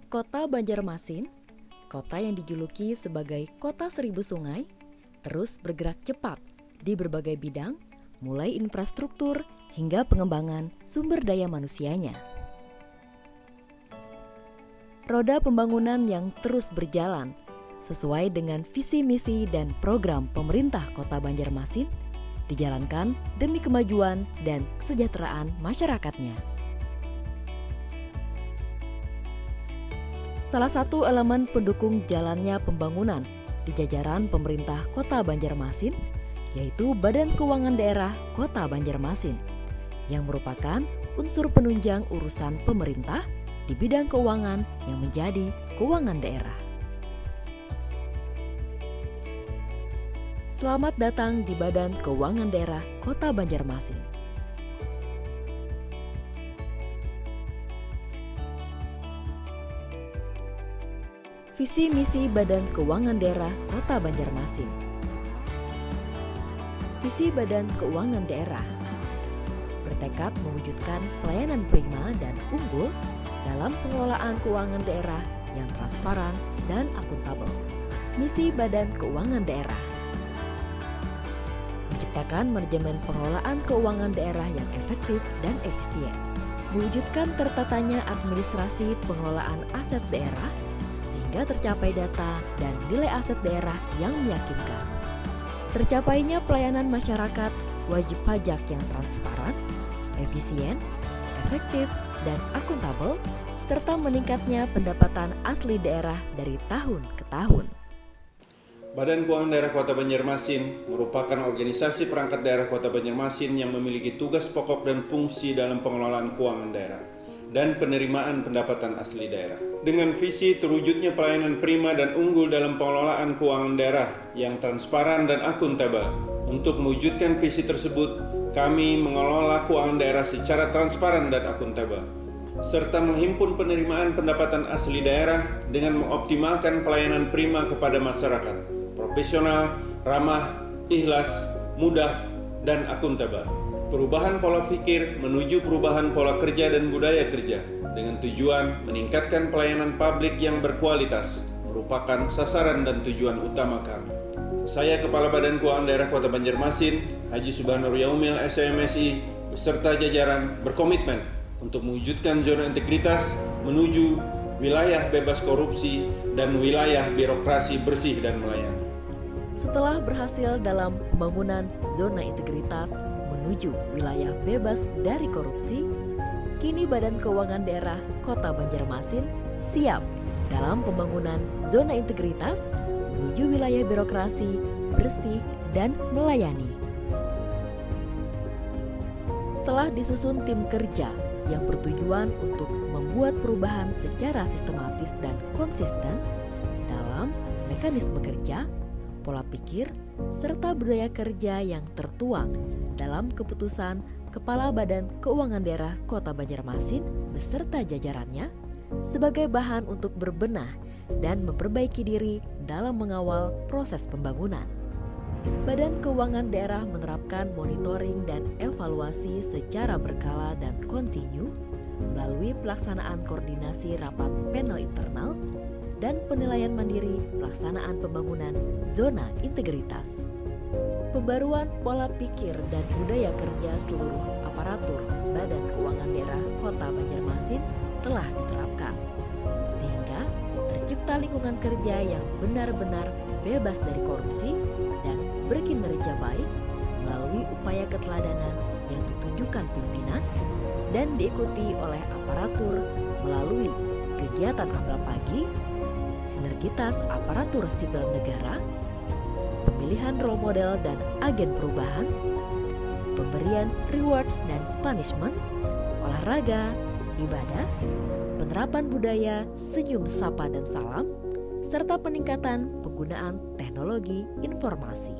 Kota Banjarmasin, kota yang dijuluki sebagai kota seribu sungai, terus bergerak cepat di berbagai bidang, mulai infrastruktur hingga pengembangan sumber daya manusianya. Roda pembangunan yang terus berjalan sesuai dengan visi misi dan program pemerintah Kota Banjarmasin dijalankan demi kemajuan dan kesejahteraan masyarakatnya. Salah satu elemen pendukung jalannya pembangunan di jajaran pemerintah Kota Banjarmasin yaitu Badan Keuangan Daerah Kota Banjarmasin yang merupakan unsur penunjang urusan pemerintah di bidang keuangan yang menjadi keuangan daerah. Selamat datang di Badan Keuangan Daerah Kota Banjarmasin. Visi misi Badan Keuangan Daerah Kota Banjarmasin. Visi Badan Keuangan Daerah bertekad mewujudkan pelayanan prima dan unggul dalam pengelolaan keuangan daerah yang transparan dan akuntabel. Misi Badan Keuangan Daerah menciptakan manajemen pengelolaan keuangan daerah yang efektif dan efisien, mewujudkan tertatanya administrasi pengelolaan aset daerah sehingga tercapai data dan nilai aset daerah yang meyakinkan. Tercapainya pelayanan masyarakat wajib pajak yang transparan, efisien, efektif, dan akuntabel, serta meningkatnya pendapatan asli daerah dari tahun ke tahun. Badan Keuangan Daerah Kota Banjarmasin merupakan organisasi perangkat daerah Kota Banjarmasin yang memiliki tugas pokok dan fungsi dalam pengelolaan keuangan daerah dan penerimaan pendapatan asli daerah. Dengan visi terwujudnya pelayanan prima dan unggul dalam pengelolaan keuangan daerah yang transparan dan akuntabel. Untuk mewujudkan visi tersebut, kami mengelola keuangan daerah secara transparan dan akuntabel, serta menghimpun penerimaan pendapatan asli daerah dengan mengoptimalkan pelayanan prima kepada masyarakat, profesional, ramah, ikhlas, mudah, dan akuntabel. Perubahan pola pikir menuju perubahan pola kerja dan budaya kerja dengan tujuan meningkatkan pelayanan publik yang berkualitas merupakan sasaran dan tujuan utama kami. Saya Kepala Badan Keuangan Daerah Kota Banjarmasin, Haji Subhanur Yaumil SMSI, beserta jajaran berkomitmen untuk mewujudkan zona integritas menuju wilayah bebas korupsi dan wilayah birokrasi bersih dan melayani. Setelah berhasil dalam pembangunan zona integritas menuju wilayah bebas dari korupsi, kini Badan Keuangan Daerah Kota Banjarmasin siap dalam pembangunan zona integritas menuju wilayah birokrasi bersih dan melayani. Telah disusun tim kerja yang bertujuan untuk membuat perubahan secara sistematis dan konsisten dalam mekanisme kerja, pola pikir, serta budaya kerja yang tertuang dalam keputusan Kepala Badan Keuangan Daerah Kota Banjarmasin beserta jajarannya sebagai bahan untuk berbenah dan memperbaiki diri dalam mengawal proses pembangunan. Badan Keuangan Daerah menerapkan monitoring dan evaluasi secara berkala dan kontinu melalui pelaksanaan koordinasi rapat panel internal dan penilaian mandiri pelaksanaan pembangunan zona integritas. Pembaruan pola pikir dan budaya kerja seluruh aparatur Badan Keuangan Daerah Kota Banjarmasin telah diterapkan, sehingga tercipta lingkungan kerja yang benar-benar bebas dari korupsi dan berkinerja baik melalui upaya keteladanan yang ditunjukkan pimpinan dan diikuti oleh aparatur melalui kegiatan apel pagi, sinergitas aparatur sipil negara, pemilihan role model dan agen perubahan, pemberian rewards dan punishment, olahraga, ibadah, penerapan budaya senyum sapa dan salam, serta peningkatan penggunaan teknologi informasi.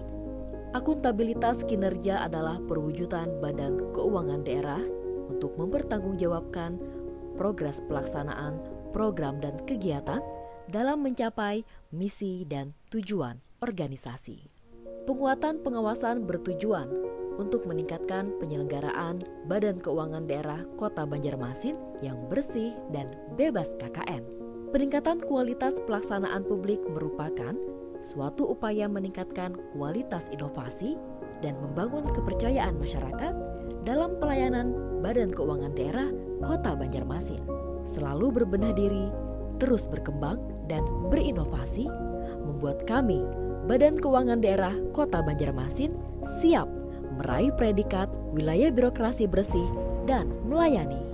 Akuntabilitas kinerja adalah perwujudan Badan Keuangan Daerah untuk mempertanggungjawabkan progres pelaksanaan program dan kegiatan dalam mencapai misi dan tujuan organisasi. Penguatan pengawasan bertujuan untuk meningkatkan penyelenggaraan Badan Keuangan Daerah Kota Banjarmasin yang bersih dan bebas KKN. Peningkatan kualitas pelaksanaan publik merupakan suatu upaya meningkatkan kualitas inovasi dan membangun kepercayaan masyarakat dalam pelayanan Badan Keuangan Daerah Kota Banjarmasin. Selalu berbenah diri, terus berkembang dan berinovasi, membuat kami, Badan Keuangan Daerah Kota Banjarmasin, siap meraih predikat wilayah birokrasi bersih dan melayani.